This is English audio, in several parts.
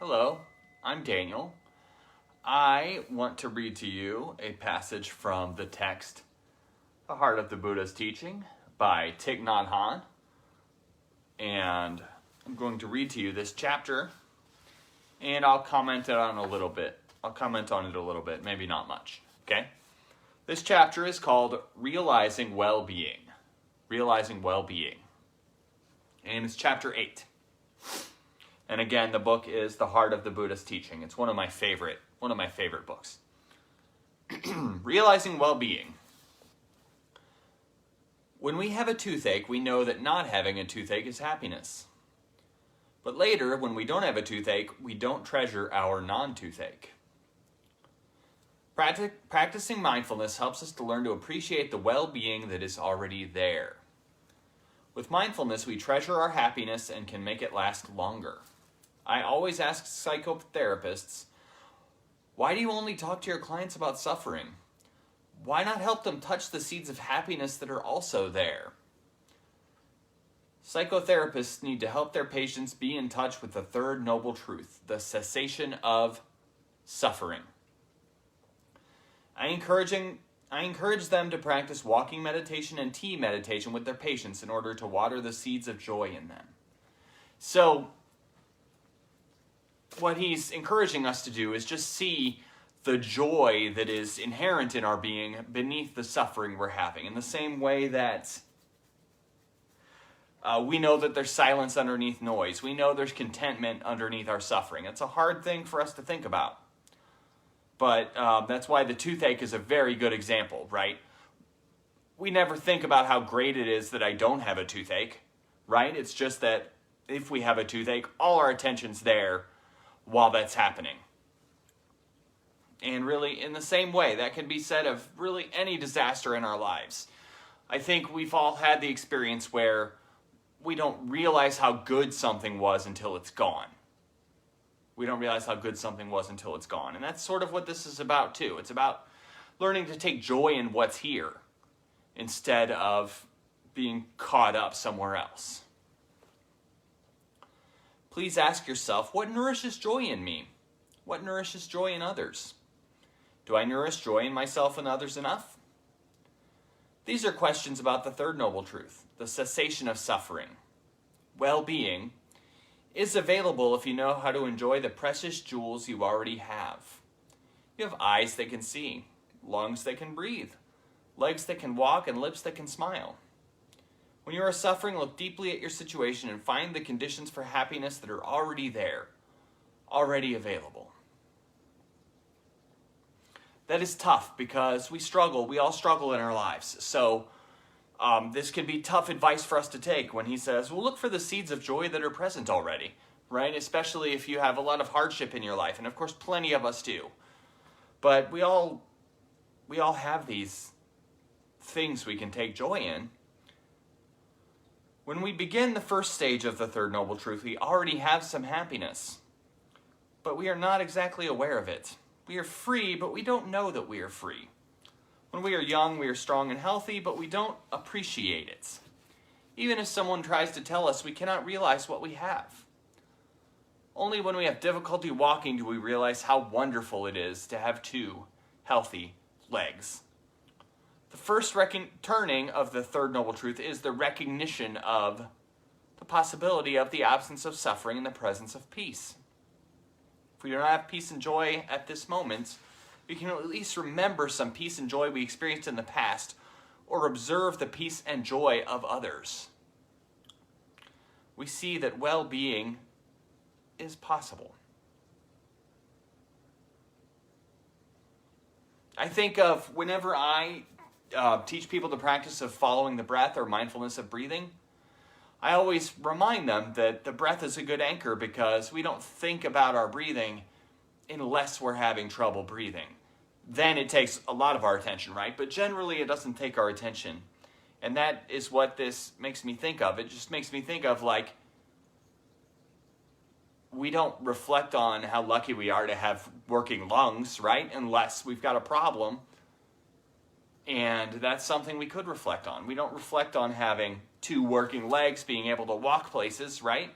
Hello, I'm Daniel. I want to read to you a passage from the text, The Heart of the Buddha's Teaching by Thich Nhat Hanh. And I'm going to read to you this chapter, and I'll comment on it a little bit. Maybe not much, okay? This chapter is called Realizing Well-Being. Realizing Well-Being. And it's chapter 8. And again, the book is The Heart of the Buddha's Teaching. It's one of my favorite books. Realizing well-being. When we have a toothache, we know that not having a toothache is happiness. But later, when we don't have a toothache, we don't treasure our non-toothache. Practicing mindfulness helps us to learn to appreciate the well-being that is already there. With mindfulness, we treasure our happiness and can make it last longer. I always ask psychotherapists, why do you only talk to your clients about suffering? Why not help them touch the seeds of happiness that are also there? Psychotherapists need to help their patients be in touch with the third noble truth, the cessation of suffering. I encourage them to practice walking meditation and tea meditation with their patients in order to water the seeds of joy in them. So, what he's encouraging us to do is just see the joy that is inherent in our being beneath the suffering we're having. In the same way that we know that there's silence underneath noise. We know there's contentment underneath our suffering. It's a hard thing for us to think about. But that's why the toothache is a very good example, right? We never think about how great it is that I don't have a toothache, right? It's just that if we have a toothache, all our attention's there while that's happening. And really, in the same way, that can be said of really any disaster in our lives. I think we've all had the experience where we don't realize how good something was until it's gone. We don't realize how good something was until it's gone. And that's sort of what this is about too. It's about learning to take joy in what's here instead of being caught up somewhere else. Please ask yourself, what nourishes joy in me? What nourishes joy in others? Do I nourish joy in myself and others enough? These are questions about the third noble truth, the cessation of suffering. Well-being is available if you know how to enjoy the precious jewels you already have. You have eyes that can see, lungs that can breathe, legs that can walk, and lips that can smile. When you are suffering, look deeply at your situation and find the conditions for happiness that are already there, already available. That is tough because we all struggle in our lives. So this can be tough advice for us to take when he says, well, look for the seeds of joy that are present already, right? Especially if you have a lot of hardship in your life. And of course, plenty of us do. But we all have these things we can take joy in. When we begin the first stage of the third noble truth, we already have some happiness. But we are not exactly aware of it. We are free, but we don't know that we are free. When we are young, we are strong and healthy, but we don't appreciate it. Even if someone tries to tell us, we cannot realize what we have. Only when we have difficulty walking do we realize how wonderful it is to have two healthy legs. The first turning of the third noble truth is the recognition of the possibility of the absence of suffering and the presence of peace. If we do not have peace and joy at this moment, we can at least remember some peace and joy we experienced in the past, or observe the peace and joy of others. We see that well-being is possible. I think of whenever I teach people the practice of following the breath or mindfulness of breathing, I always remind them that the breath is a good anchor because we don't think about our breathing unless we're having trouble breathing. Then it takes a lot of our attention, right? But generally it doesn't take our attention. And that is what this makes me think of. It just makes me think of like, we don't reflect on how lucky we are to have working lungs, right? Unless we've got a problem. And that's something we could reflect on. We don't reflect on having two working legs, being able to walk places, right?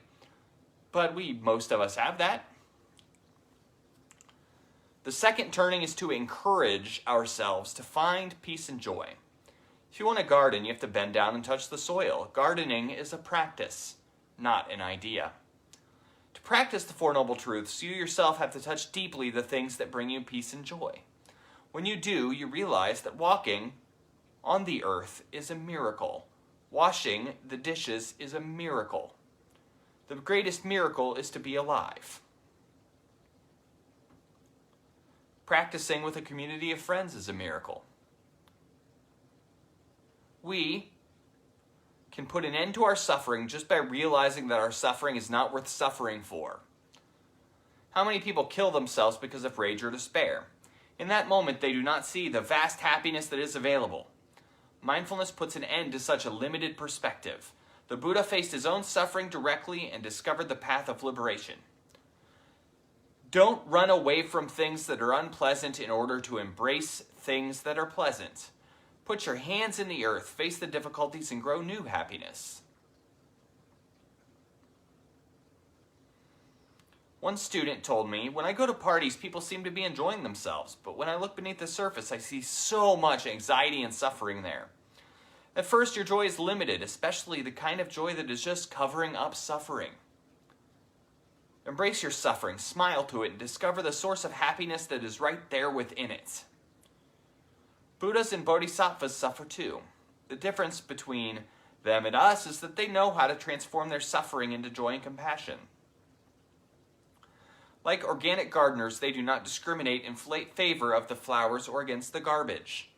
But most of us have that. The second turning is to encourage ourselves to find peace and joy. If you want to garden, you have to bend down and touch the soil. Gardening is a practice, not an idea. To practice the Four Noble Truths, you yourself have to touch deeply the things that bring you peace and joy. When you do, you realize that walking on the earth is a miracle. Washing the dishes is a miracle. The greatest miracle is to be alive. Practicing with a community of friends is a miracle. We can put an end to our suffering just by realizing that our suffering is not worth suffering for. How many people kill themselves because of rage or despair? In that moment, they do not see the vast happiness that is available. Mindfulness puts an end to such a limited perspective. The Buddha faced his own suffering directly and discovered the path of liberation. Don't run away from things that are unpleasant in order to embrace things that are pleasant. Put your hands in the earth, face the difficulties, and grow new happiness. One student told me, when I go to parties, people seem to be enjoying themselves, but when I look beneath the surface, I see so much anxiety and suffering there. At first, your joy is limited, especially the kind of joy that is just covering up suffering. Embrace your suffering, smile to it, and discover the source of happiness that is right there within it. Buddhas and Bodhisattvas suffer too. The difference between them and us is that they know how to transform their suffering into joy and compassion. Like organic gardeners, they do not discriminate in favor of the flowers or against the garbage.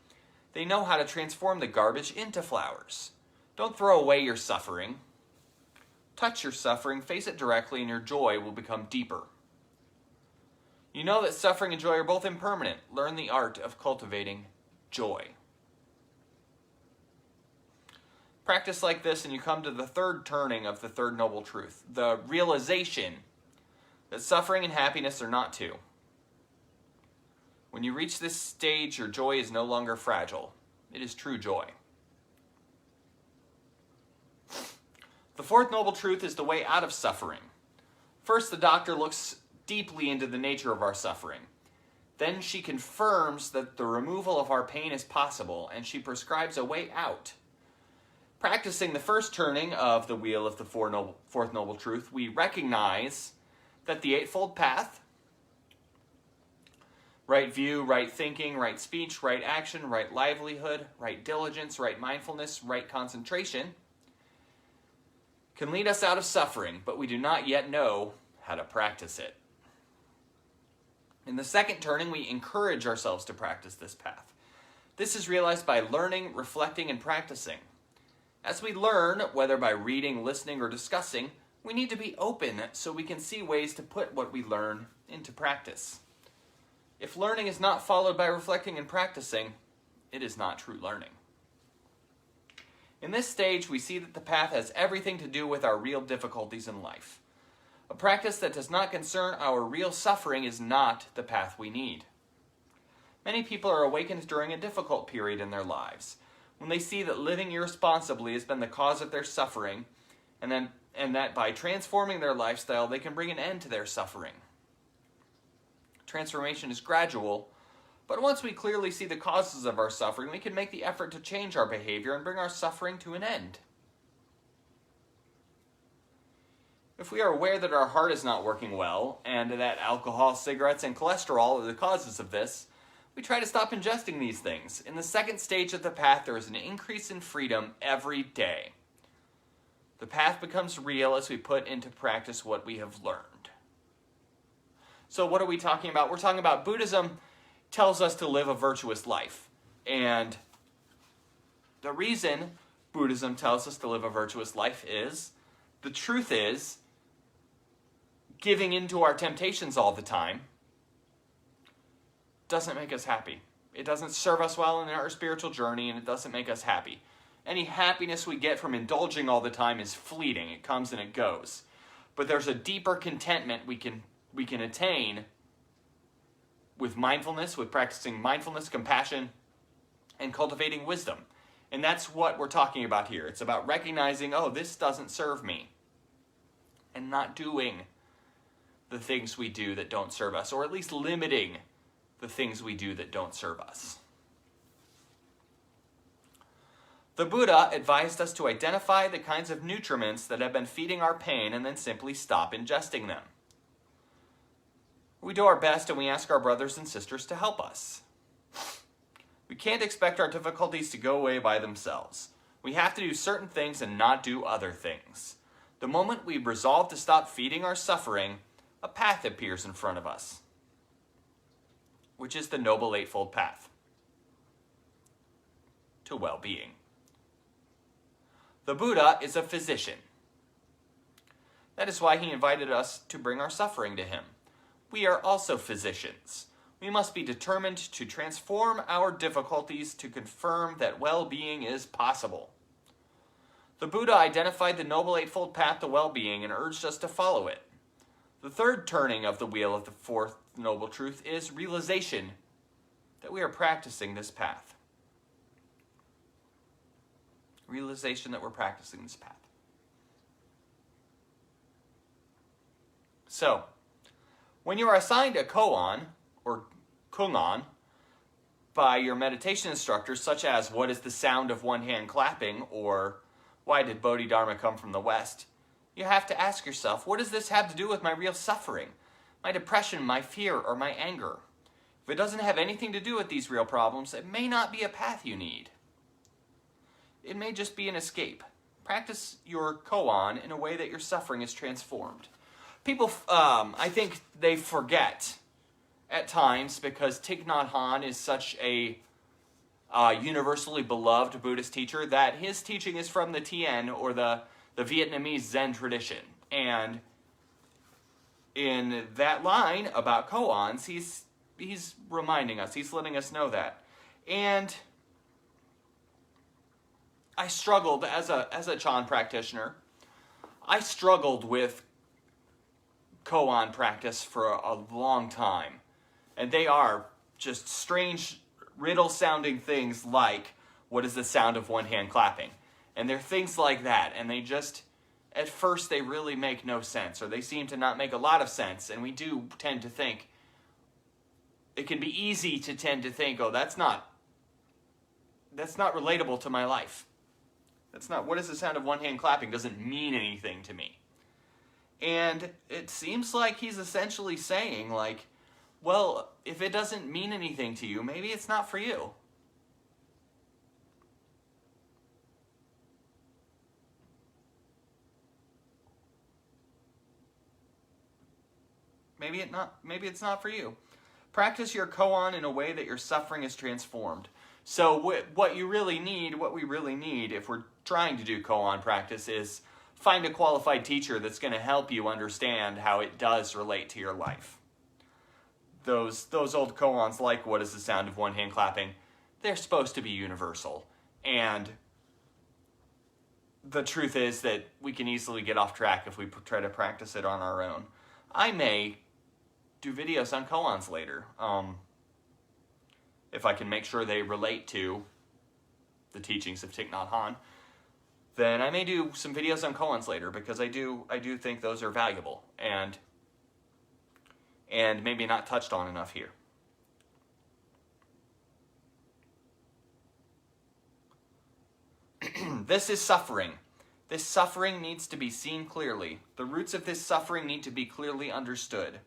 They know how to transform the garbage into flowers. Don't throw away your suffering. Touch your suffering, face it directly, and your joy will become deeper. You know that suffering and joy are both impermanent. Learn the art of cultivating joy. Practice like this and you come to the third turning of the Third Noble Truth, the realization that suffering and happiness are not two. When you reach this stage, your joy is no longer fragile. It is true joy. The fourth noble truth is the way out of suffering. First, the doctor looks deeply into the nature of our suffering. Then she confirms that the removal of our pain is possible, and she prescribes a way out. Practicing the first turning of the wheel of the fourth noble truth, we recognize that the Eightfold Path, right view, right thinking, right speech, right action, right livelihood, right diligence, right mindfulness, right concentration, can lead us out of suffering, but we do not yet know how to practice it. In the second turning, we encourage ourselves to practice this path. This is realized by learning, reflecting, and practicing. As we learn, whether by reading, listening, or discussing, we need to be open so we can see ways to put what we learn into practice. If learning is not followed by reflecting and practicing, it is not true learning. In this stage, we see that the path has everything to do with our real difficulties in life. A practice that does not concern our real suffering is not the path we need. Many people are awakened during a difficult period in their lives, when they see that living irresponsibly has been the cause of their suffering, and that by transforming their lifestyle, they can bring an end to their suffering. Transformation is gradual, but once we clearly see the causes of our suffering, we can make the effort to change our behavior and bring our suffering to an end. If we are aware that our heart is not working well, and that alcohol, cigarettes, and cholesterol are the causes of this, we try to stop ingesting these things. In the second stage of the path, there is an increase in freedom every day. The path becomes real as we put into practice what we have learned. So what are we talking about? We're talking about Buddhism tells us to live a virtuous life. And the reason Buddhism tells us to live a virtuous life is, the truth is, giving into our temptations all the time doesn't make us happy. It doesn't serve us well in our spiritual journey, and it doesn't make us happy. Any happiness we get from indulging all the time is fleeting. It comes and it goes. But there's a deeper contentment we can attain with mindfulness, with practicing mindfulness, compassion, and cultivating wisdom. And that's what we're talking about here. It's about recognizing, oh, this doesn't serve me, and not doing the things we do that don't serve us, or at least limiting the things we do that don't serve us. The Buddha advised us to identify the kinds of nutriments that have been feeding our pain and then simply stop ingesting them. We do our best and we ask our brothers and sisters to help us. We can't expect our difficulties to go away by themselves. We have to do certain things and not do other things. The moment we resolve to stop feeding our suffering, a path appears in front of us, which is the Noble Eightfold Path to well-being. The Buddha is a physician. That is why he invited us to bring our suffering to him. We are also physicians. We must be determined to transform our difficulties to confirm that well-being is possible. The Buddha identified the Noble Eightfold Path to well-being and urged us to follow it. The third turning of the wheel of the fourth noble truth is realization that we are practicing this path. Realization that we're practicing this path. So, when you are assigned a koan, or kungan, by your meditation instructors, such as, what is the sound of one hand clapping, or why did Bodhidharma come from the West, you have to ask yourself, what does this have to do with my real suffering, my depression, my fear, or my anger? If it doesn't have anything to do with these real problems, it may not be a path you need. It may just be an escape. Practice your koan in a way that your suffering is transformed. People, I think they forget at times, because Thich Nhat Hanh is such a universally beloved Buddhist teacher, that his teaching is from the Tien, or the Vietnamese Zen tradition. And in that line about koans, he's reminding us, he's letting us know that. And I struggled as a Chan practitioner. I struggled with koan practice for a long time. And they are just strange, riddle-sounding things like, what is the sound of one hand clapping? And they're things like that, and they just, at first, they really make no sense, or they seem to not make a lot of sense, and we do tend to think, it can be easy to tend to think, oh, that's not relatable to my life. That's not, what is the sound of one hand clapping doesn't mean anything to me. And it seems like he's essentially saying, like, well, if it doesn't mean anything to you, maybe it's not for you. Maybe it's not for you. Practice your koan in a way that your suffering is transformed. So what we really need, if we're trying to do koan practice, is find a qualified teacher that's going to help you understand how it does relate to your life. Those old koans, like what is the sound of one hand clapping, they're supposed to be universal. And the truth is that we can easily get off track if we try to practice it on our own. I may do videos on koans later, if I can make sure they relate to the teachings of Thich Nhat Hanh. Then I may do some videos on koans later, because I do think those are valuable and maybe not touched on enough here. This is suffering. This suffering needs to be seen clearly. The roots of this suffering need to be clearly understood.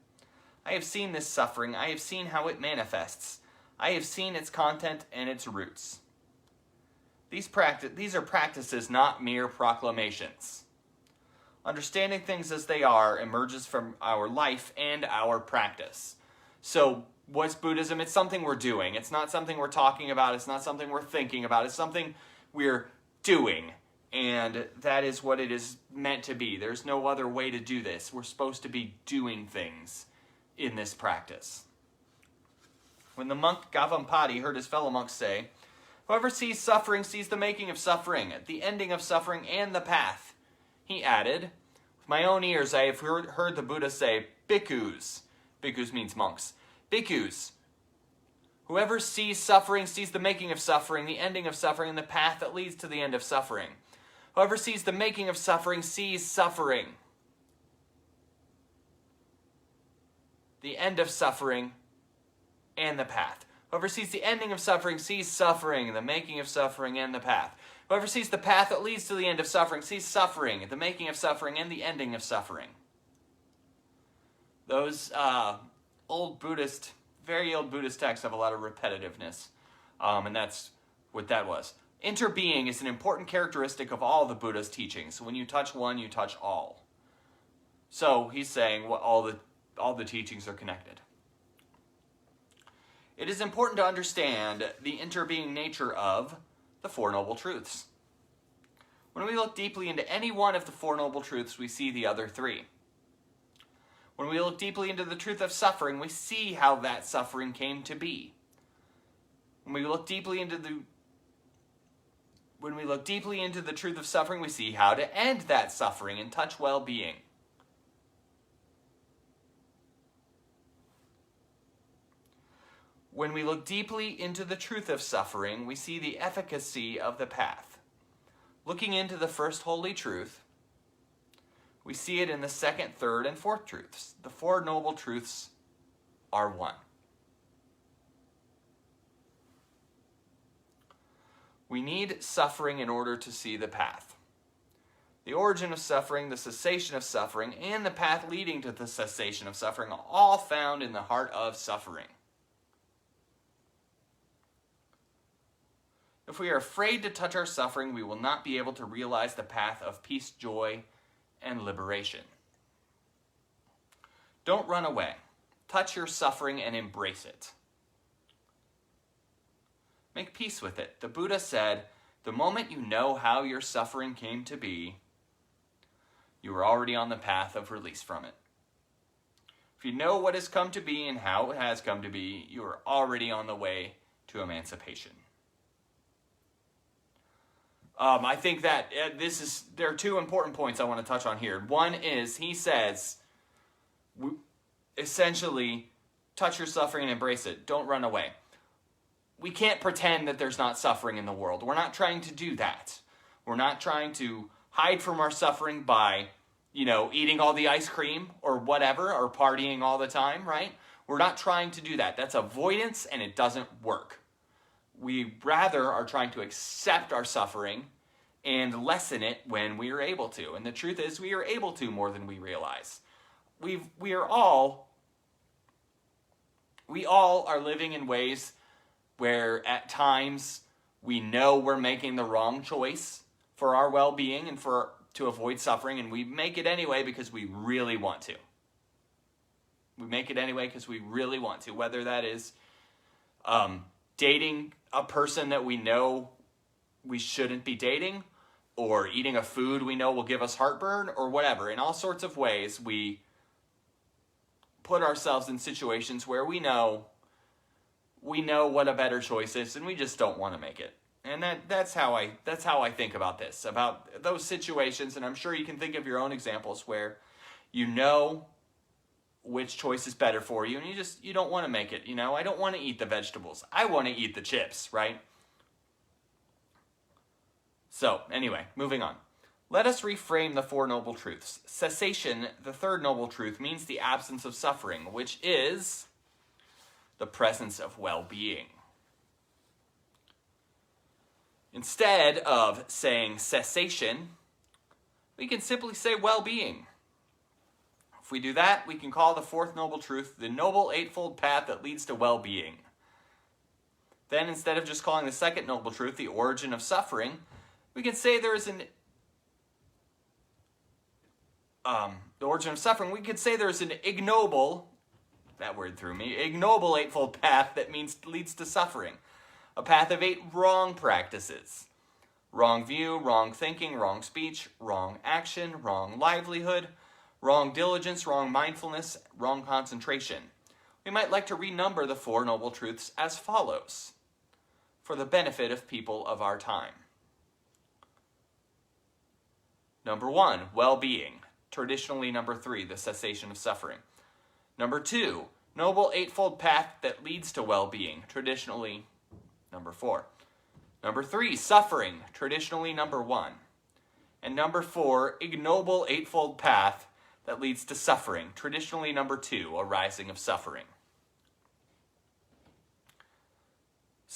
I have seen this suffering. I have seen how it manifests. I have seen its content and its roots. These are practices, not mere proclamations. Understanding things as they are emerges from our life and our practice. So, what's Buddhism? It's something we're doing. It's not something we're talking about. It's not something we're thinking about. It's something we're doing. And that is what it is meant to be. There's no other way to do this. We're supposed to be doing things in this practice. When the monk Gavampati heard his fellow monks say, "Whoever sees suffering sees the making of suffering, the ending of suffering, and the path," he added, "With my own ears I have heard the Buddha say, bhikkhus," bhikkhus means monks, "bhikkhus, whoever sees suffering sees the making of suffering, the ending of suffering, and the path that leads to the end of suffering. Whoever sees the making of suffering sees suffering, the end of suffering, and the path. Whoever sees the ending of suffering sees suffering, the making of suffering, and the path. Whoever sees the path that leads to the end of suffering sees suffering, the making of suffering, and the ending of suffering. Those very old Buddhist texts have a lot of repetitiveness, and that's what that was. Interbeing is an important characteristic of all the Buddha's teachings. When you touch one, you touch all. So he's saying all the teachings are connected. It is important to understand the interbeing nature of the Four Noble Truths. When we look deeply into any one of the Four Noble Truths, we see the other three. When we look deeply into the truth of suffering, we see how that suffering came to be. When we look deeply into the truth of suffering, we see how to end that suffering and touch well-being. When we look deeply into the truth of suffering, we see the efficacy of the path. Looking into the first holy truth, we see it in the second, third, and fourth truths. The Four Noble Truths are one. We need suffering in order to see the path. The origin of suffering, the cessation of suffering, and the path leading to the cessation of suffering are all found in the heart of suffering. If we are afraid to touch our suffering, we will not be able to realize the path of peace, joy, and liberation. Don't run away. Touch your suffering and embrace it. Make peace with it. The Buddha said, the moment you know how your suffering came to be, you are already on the path of release from it. If you know what has come to be and how it has come to be, you are already on the way to emancipation. I think that there are two important points I want to touch on here. One is, he says, essentially, touch your suffering and embrace it. Don't run away. We can't pretend that there's not suffering in the world. We're not trying to do that. We're not trying to hide from our suffering by, eating all the ice cream or whatever, or partying all the time, right? We're not trying to do that. That's avoidance, and it doesn't work. We rather are trying to accept our suffering and lessen it when we are able to. And the truth is, we are able to more than we realize. We all are living in ways where at times we know we're making the wrong choice for our well-being and to avoid suffering, and we make it anyway because we really want to. We make it anyway because we really want to, whether that is dating a person that we know we shouldn't be dating, or eating a food we know will give us heartburn, or whatever. In all sorts of ways, we put ourselves in situations where we know what a better choice is, and we just don't want to make it. And that's how I think about this, about those situations. And I'm sure you can think of your own examples where you know which choice is better for you, and you don't want to make it. I don't want to eat the vegetables. I want to eat the chips, right? So, anyway, moving on. Let us reframe the Four Noble Truths. Cessation, the third noble truth, means the absence of suffering, which is the presence of well-being. Instead of saying cessation, we can simply say well-being. If we do that, we can call the fourth noble truth the Noble Eightfold Path that leads to well-being. Then, instead of just calling the second noble truth the origin of suffering, we can say there is an ignoble, that word threw me, ignoble eightfold path that leads to suffering. A path of 8 wrong practices. Wrong view, wrong thinking, wrong speech, wrong action, wrong livelihood, wrong diligence, wrong mindfulness, wrong concentration. We might like to renumber the Four Noble Truths as follows, for the benefit of people of our time. Number 1, well-being. Traditionally, number 3, the cessation of suffering. Number 2, Noble Eightfold Path that leads to well-being. Traditionally, number 4. Number 3, suffering. Traditionally, number 1. And number 4, ignoble Eightfold Path that leads to suffering. Traditionally, number 2, a rising of suffering.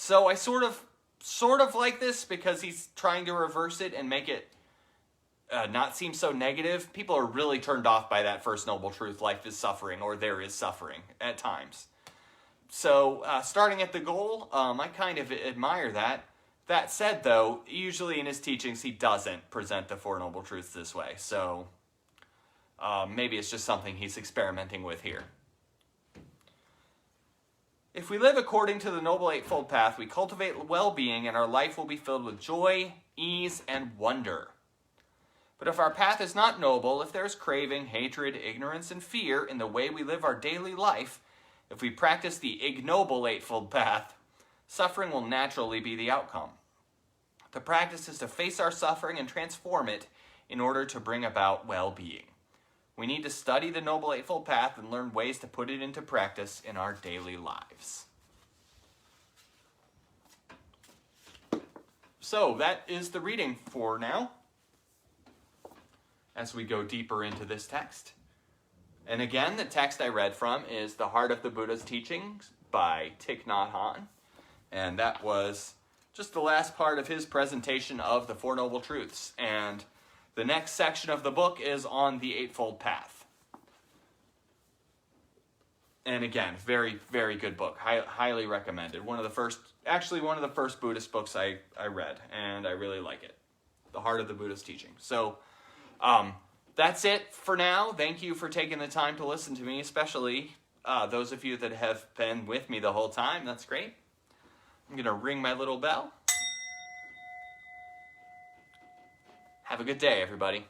So I sort of like this because he's trying to reverse it and make it not seem so negative. People are really turned off by that first noble truth, life is suffering, or there is suffering at times. So starting at the goal, I kind of admire that. That said, though, usually in his teachings he doesn't present the Four Noble Truths this way. So maybe it's just something he's experimenting with here. If we live according to the Noble Eightfold Path, we cultivate well-being and our life will be filled with joy, ease, and wonder. But if our path is not noble, if there is craving, hatred, ignorance, and fear in the way we live our daily life, if we practice the ignoble Eightfold Path, suffering will naturally be the outcome. The practice is to face our suffering and transform it in order to bring about well-being. We need to study the Noble Eightfold Path and learn ways to put it into practice in our daily lives. So that is the reading for now, as we go deeper into this text. And again, the text I read from is The Heart of the Buddha's Teachings by Thich Nhat Hanh. And that was just the last part of his presentation of the Four Noble Truths. And the next section of the book is on the Eightfold Path. And again, very, very good book. Highly recommended. One of the first Buddhist books I read, and I really like it. The Heart of the Buddha's Teaching. So, that's it for now. Thank you for taking the time to listen to me, especially those of you that have been with me the whole time. That's great. I'm going to ring my little bell. Have a good day, everybody.